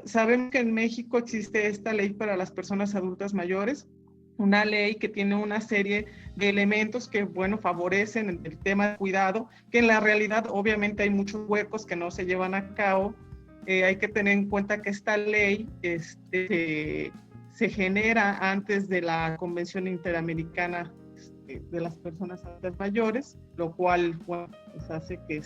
Sabemos que en México existe esta ley para las personas adultas mayores, una ley que tiene una serie de elementos que, bueno, favorecen el tema de cuidado, que en la realidad obviamente hay muchos huecos que no se llevan a cabo. Hay que tener en cuenta que esta ley se genera antes de la Convención Interamericana de las Personas Adultas Mayores, lo cual, bueno, pues hace que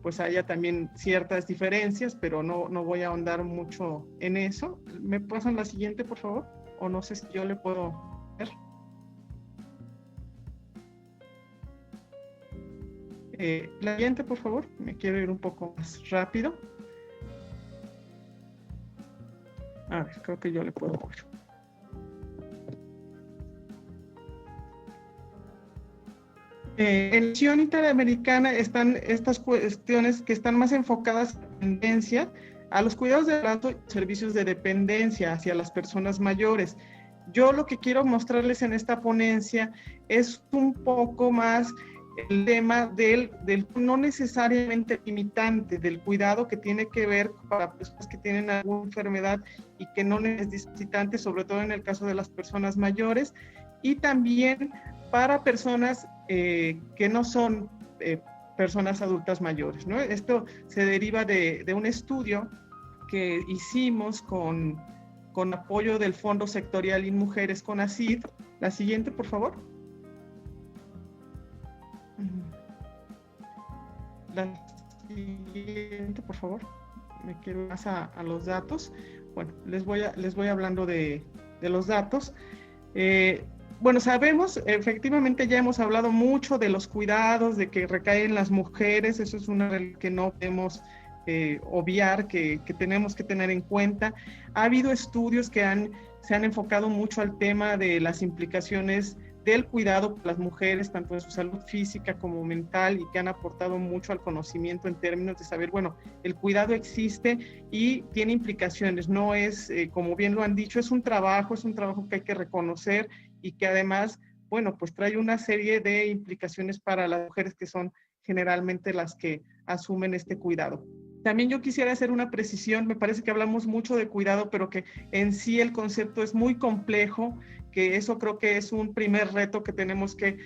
pues haya también ciertas diferencias, pero no voy a ahondar mucho en eso. ¿Me pasan la siguiente, por favor? O no sé si yo le puedo ver. La siguiente, por favor. Me quiero ir un poco más rápido. A ver, creo que yo le puedo ver. En la Unión Interamericana están estas cuestiones que están más enfocadas a la dependencia, a los cuidados de adultos y servicios de dependencia hacia las personas mayores. Yo lo que quiero mostrarles en esta ponencia es un poco más el tema del no necesariamente limitante, del cuidado que tiene que ver para personas que tienen alguna enfermedad y que no es discapacitante, sobre todo en el caso de las personas mayores, y también para personas que no son personas adultas mayores, ¿no? Esto se deriva de un estudio que hicimos con apoyo del Fondo Sectorial INMujeres CONACYT. La siguiente, por favor. La siguiente, por favor. Me quiero más a los datos. Bueno, les voy hablando de los datos. Bueno, sabemos, efectivamente ya hemos hablado mucho de los cuidados, de que recaen las mujeres, eso es una que no podemos obviar, que tenemos que tener en cuenta. Ha habido estudios que se han enfocado mucho al tema de las implicaciones del cuidado por las mujeres, tanto en su salud física como mental, y que han aportado mucho al conocimiento en términos de saber, bueno, el cuidado existe y tiene implicaciones, no es, como bien lo han dicho, es un trabajo que hay que reconocer y que además, bueno, pues trae una serie de implicaciones para las mujeres que son generalmente las que asumen este cuidado. También yo quisiera hacer una precisión, me parece que hablamos mucho de cuidado, pero que en sí el concepto es muy complejo, que eso creo que es un primer reto que tenemos que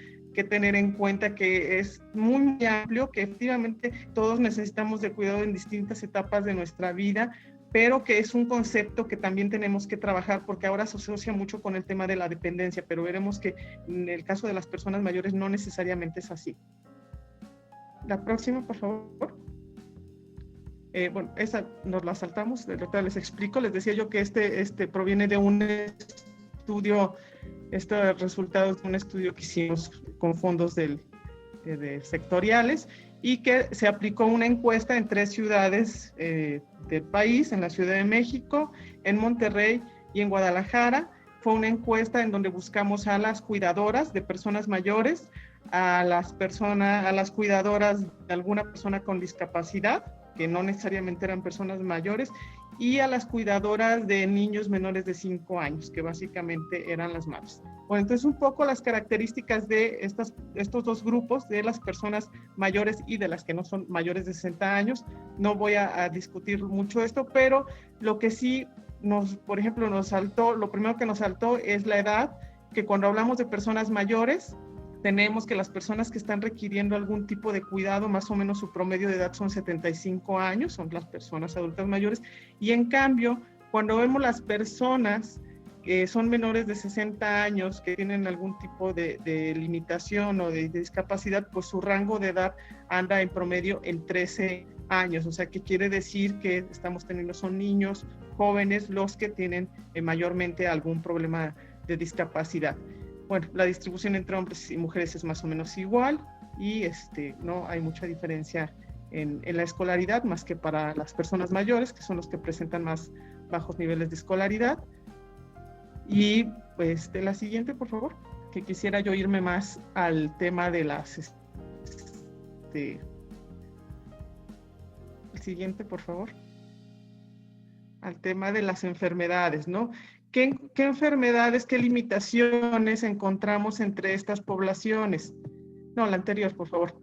tener en cuenta, que es muy amplio, que efectivamente todos necesitamos de cuidado en distintas etapas de nuestra vida, pero que es un concepto que también tenemos que trabajar porque ahora se asocia mucho con el tema de la dependencia, pero veremos que en el caso de las personas mayores no necesariamente es así. La próxima, por favor. Bueno, esa nos la saltamos, ahorita les explico. Les decía yo que este proviene de un estudio, estos resultados de un estudio que hicimos con fondos de sectoriales, y que se aplicó una encuesta en 3 ciudades del país, en la Ciudad de México, en Monterrey y en Guadalajara. Fue una encuesta en donde buscamos a las cuidadoras de personas mayores, a las cuidadoras de alguna persona con discapacidad, que no necesariamente eran personas mayores, y a las cuidadoras de niños menores de 5 años, que básicamente eran las madres. Bueno, entonces un poco las características de estos dos grupos, de las personas mayores y de las que no son mayores de 60 años. No voy a discutir mucho esto, pero lo que sí por ejemplo, lo primero que nos saltó es la edad, que cuando hablamos de personas mayores, tenemos que las personas que están requiriendo algún tipo de cuidado, más o menos su promedio de edad son 75 años, son las personas adultas mayores, y en cambio, cuando vemos las personas que son menores de 60 años, que tienen algún tipo de limitación o de discapacidad, pues su rango de edad anda en promedio en 13 años, o sea, que quiere decir que estamos teniendo, son niños, jóvenes, los que tienen mayormente algún problema de discapacidad. Bueno, la distribución entre hombres y mujeres es más o menos igual, y no hay mucha diferencia en la escolaridad, más que para las personas mayores, que son los que presentan más bajos niveles de escolaridad. Y pues la siguiente, por favor, que quisiera yo irme más al tema de las... el siguiente, por favor. Al tema de las enfermedades, ¿no? ¿Qué enfermedades, qué limitaciones encontramos entre estas poblaciones? No, la anterior, por favor.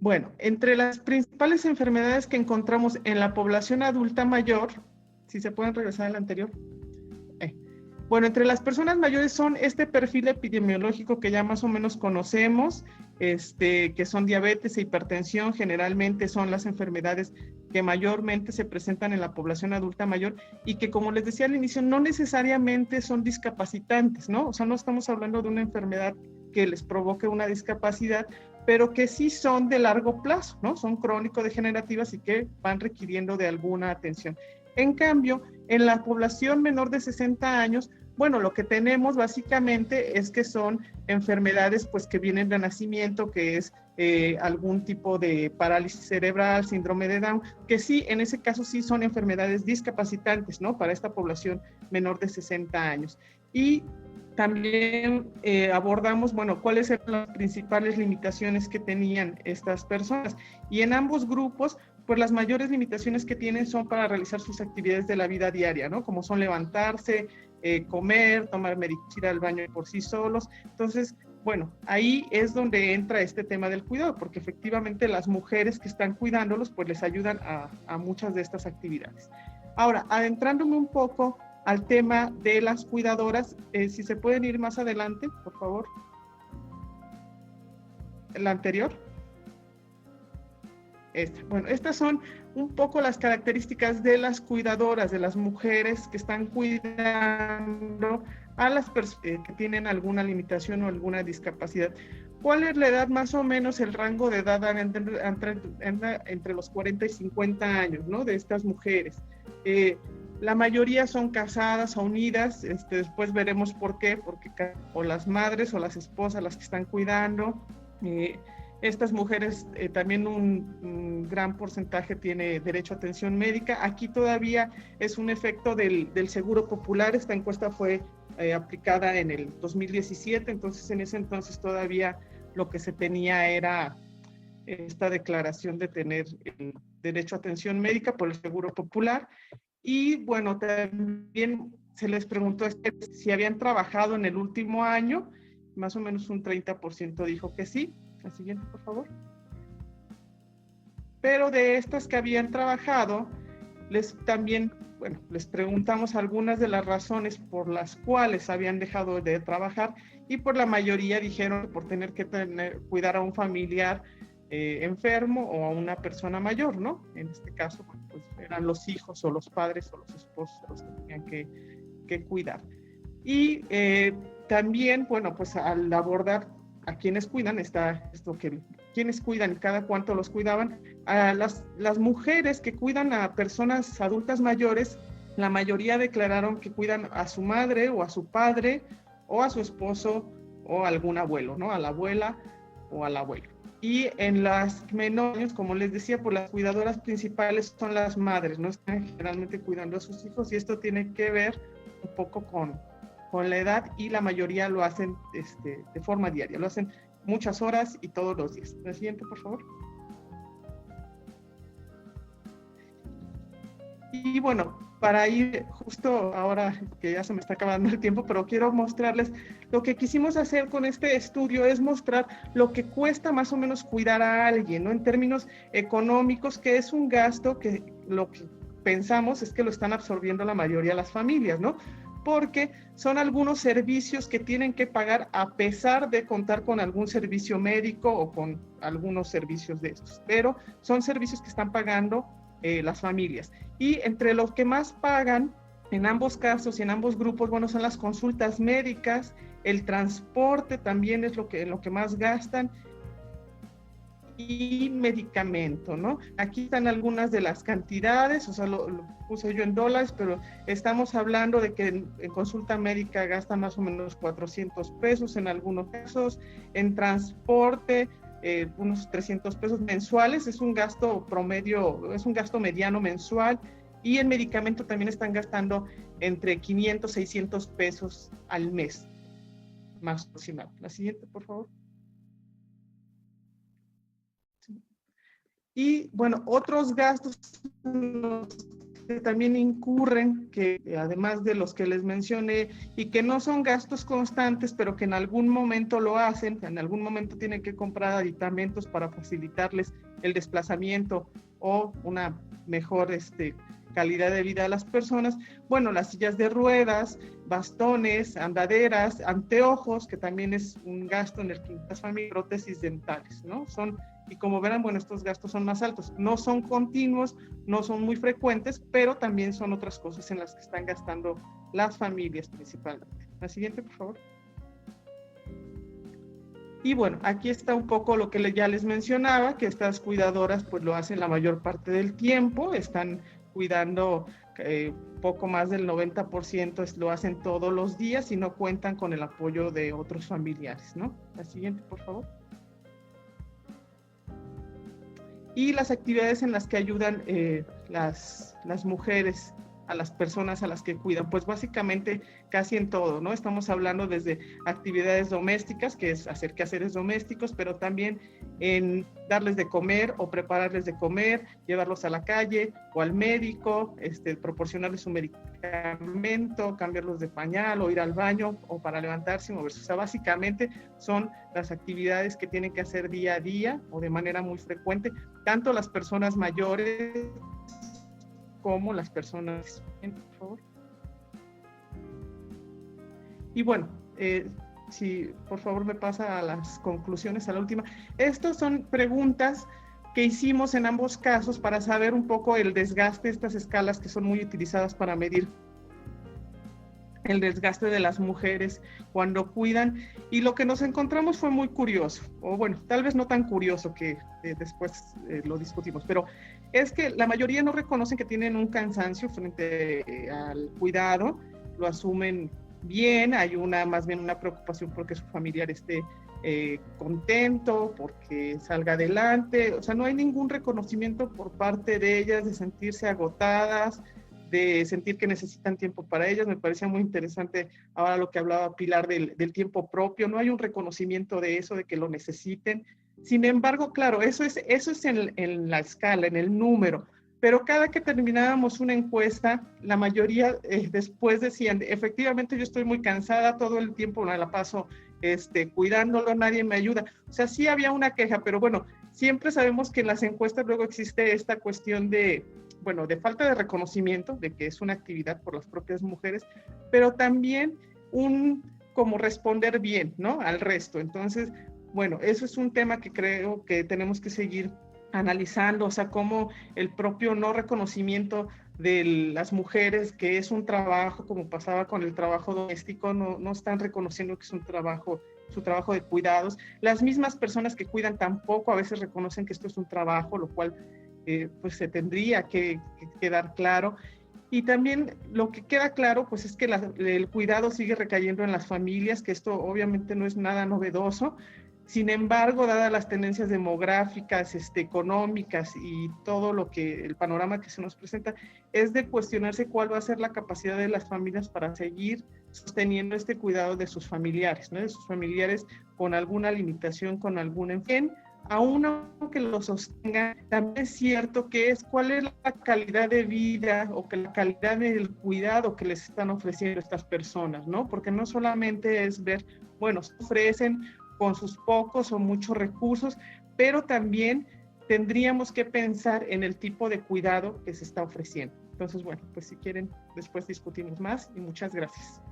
Bueno, entre las principales principales enfermedades que encontramos en la población adulta mayor, si se pueden regresar al anterior. Bueno, entre las personas mayores son este perfil epidemiológico que ya más o menos conocemos, que son diabetes e hipertensión, generalmente son las enfermedades que mayormente se presentan en la población adulta mayor y que, como les decía al inicio, no necesariamente son discapacitantes, ¿no? O sea, no estamos hablando de una enfermedad que les provoque una discapacidad, pero que sí son de largo plazo, ¿no? Son crónico-degenerativas y que van requiriendo de alguna atención. En cambio, en la población menor de 60 años, bueno, lo que tenemos básicamente es que son enfermedades pues que vienen de nacimiento, que es algún tipo de parálisis cerebral, síndrome de Down, que sí, en ese caso sí son enfermedades discapacitantes, ¿no? Para esta población menor de 60 años. Y también abordamos, bueno, cuáles eran las principales limitaciones que tenían estas personas. Y en ambos grupos, pues las mayores limitaciones que tienen son para realizar sus actividades de la vida diaria, ¿no? Como son levantarse, comer, tomar medicina, ir al baño por sí solos. Entonces, bueno, ahí es donde entra este tema del cuidado, porque efectivamente las mujeres que están cuidándolos, pues les ayudan a muchas de estas actividades. Ahora, adentrándome un poco al tema de las cuidadoras, si se pueden ir más adelante, por favor. La anterior. Bueno, estas son un poco las características de las cuidadoras, de las mujeres que están cuidando a las personas que tienen alguna limitación o alguna discapacidad. ¿Cuál es la edad más o menos, el rango de edad entre los 40 y 50 años, ¿no? De estas mujeres? La mayoría son casadas o unidas, después veremos por qué, porque o las madres o las esposas las que están cuidando. Estas mujeres, también un gran porcentaje tiene derecho a atención médica. Aquí todavía es un efecto del Seguro Popular. Esta encuesta fue aplicada en el 2017, entonces en ese entonces todavía lo que se tenía era esta declaración de tener el derecho a atención médica por el Seguro Popular. Y bueno, también se les preguntó si habían trabajado en el último año, más o menos un 30% dijo que sí. La siguiente, por favor. Pero de estas que habían trabajado, les preguntamos algunas de las razones por las cuales habían dejado de trabajar, y por la mayoría dijeron por tener que cuidar a un familiar enfermo o a una persona mayor, ¿no? En este caso, pues eran los hijos o los padres o los esposos los que tenían que cuidar. Y también, bueno, pues al abordar a quienes cuidan, está esto que quienes cuidan y cada cuánto los cuidaban. A las mujeres que cuidan a personas adultas mayores, la mayoría declararon que cuidan a su madre o a su padre o a su esposo o a algún abuelo, ¿no? A la abuela o al abuelo. Y en las menores, como les decía, pues las cuidadoras principales son las madres, ¿no? Están generalmente cuidando a sus hijos, y esto tiene que ver un poco con la edad, y la mayoría lo hacen de forma diaria, lo hacen muchas horas y todos los días. La siguiente, por favor. Y bueno, para ir justo ahora que ya se me está acabando el tiempo, pero quiero mostrarles lo que quisimos hacer con este estudio, es mostrar lo que cuesta más o menos cuidar a alguien, ¿no? En términos económicos, que es un gasto que lo que pensamos es que lo están absorbiendo la mayoría de las familias, ¿no? Porque son algunos servicios que tienen que pagar a pesar de contar con algún servicio médico o con algunos servicios de estos, pero son servicios que están pagando las familias. Y entre los que más pagan en ambos casos y en ambos grupos, bueno, son las consultas médicas, el transporte también es lo que más gastan, y medicamento, ¿no? Aquí están algunas de las cantidades, o sea, lo puse yo en dólares, pero estamos hablando de que en consulta médica gasta más o menos 400 pesos en algunos casos, en transporte unos 300 pesos mensuales, es un gasto promedio, es un gasto mediano mensual, y en medicamento también están gastando entre 500 y 600 pesos al mes, más aproximado. La siguiente, por favor. Y bueno, otros gastos también incurren, que además de los que les mencioné, y que no son gastos constantes, pero que en algún momento lo hacen, en algún momento tienen que comprar aditamentos para facilitarles el desplazamiento o una mejor calidad de vida a las personas. Bueno, las sillas de ruedas, bastones, andaderas, anteojos, que también es un gasto en el que las familias, prótesis dentales, ¿no? Y como verán, bueno, estos gastos son más altos. No son continuos, no son muy frecuentes, pero también son otras cosas en las que están gastando las familias principalmente. La siguiente, por favor. Y bueno, aquí está un poco lo que ya les mencionaba, que estas cuidadoras pues lo hacen la mayor parte del tiempo, están cuidando poco más del 90% lo hacen todos los días y no cuentan con el apoyo de otros familiares, ¿no? La siguiente, por favor. Y las actividades en las que ayudan las mujeres a las personas a las que cuidan, pues básicamente casi en todo, ¿no? Estamos hablando desde actividades domésticas, que es hacer quehaceres domésticos, pero también en darles de comer o prepararles de comer, llevarlos a la calle o al médico, proporcionarles un medicamento, cambiarlos de pañal o ir al baño o para levantarse y moverse. O sea, básicamente son las actividades que tienen que hacer día a día o de manera muy frecuente, tanto las personas mayores como las personas, por favor. Y bueno, si por favor me pasa a las conclusiones, a la última. Estas son preguntas que hicimos en ambos casos para saber un poco el desgaste de estas escalas que son muy utilizadas para medir el desgaste de las mujeres cuando cuidan, y lo que nos encontramos fue muy curioso, o bueno, tal vez no tan curioso, que después lo discutimos, pero es que la mayoría no reconocen que tienen un cansancio frente al cuidado, lo asumen bien, hay más bien una preocupación porque su familiar esté contento, porque salga adelante, o sea, no hay ningún reconocimiento por parte de ellas de sentirse agotadas, de sentir que necesitan tiempo para ellas. Me parecía muy interesante ahora lo que hablaba Pilar del tiempo propio, no hay un reconocimiento de eso, de que lo necesiten. Sin embargo, claro, eso es en la escala, en el número, pero cada que terminábamos una encuesta, la mayoría después decían, efectivamente yo estoy muy cansada, todo el tiempo me la paso cuidándolo, nadie me ayuda. O sea, sí había una queja, pero bueno, siempre sabemos que en las encuestas luego existe esta cuestión de falta de reconocimiento, de que es una actividad por las propias mujeres, pero también como responder bien, ¿no? Al resto. Entonces, bueno, eso es un tema que creo que tenemos que seguir analizando, o sea, cómo el propio no reconocimiento de las mujeres, que es un trabajo, como pasaba con el trabajo doméstico, no están reconociendo que es un trabajo, su trabajo de cuidados. Las mismas personas que cuidan tampoco a veces reconocen que esto es un trabajo, lo cual pues se tendría que quedar claro. Y también lo que queda claro pues es que el cuidado sigue recayendo en las familias, que esto obviamente no es nada novedoso. Sin embargo, dadas las tendencias demográficas, económicas y todo el panorama que se nos presenta, es de cuestionarse cuál va a ser la capacidad de las familias para seguir sosteniendo este cuidado de sus familiares, ¿no? De sus familiares con alguna limitación, con algún enfermedad. Aún aunque lo sostenga, también es cierto que cuál es la calidad de vida o que la calidad del cuidado que les están ofreciendo estas personas, ¿no? Porque no solamente es ver, bueno, se ofrecen con sus pocos o muchos recursos, pero también tendríamos que pensar en el tipo de cuidado que se está ofreciendo. Entonces, bueno, pues si quieren, después discutimos más y muchas gracias.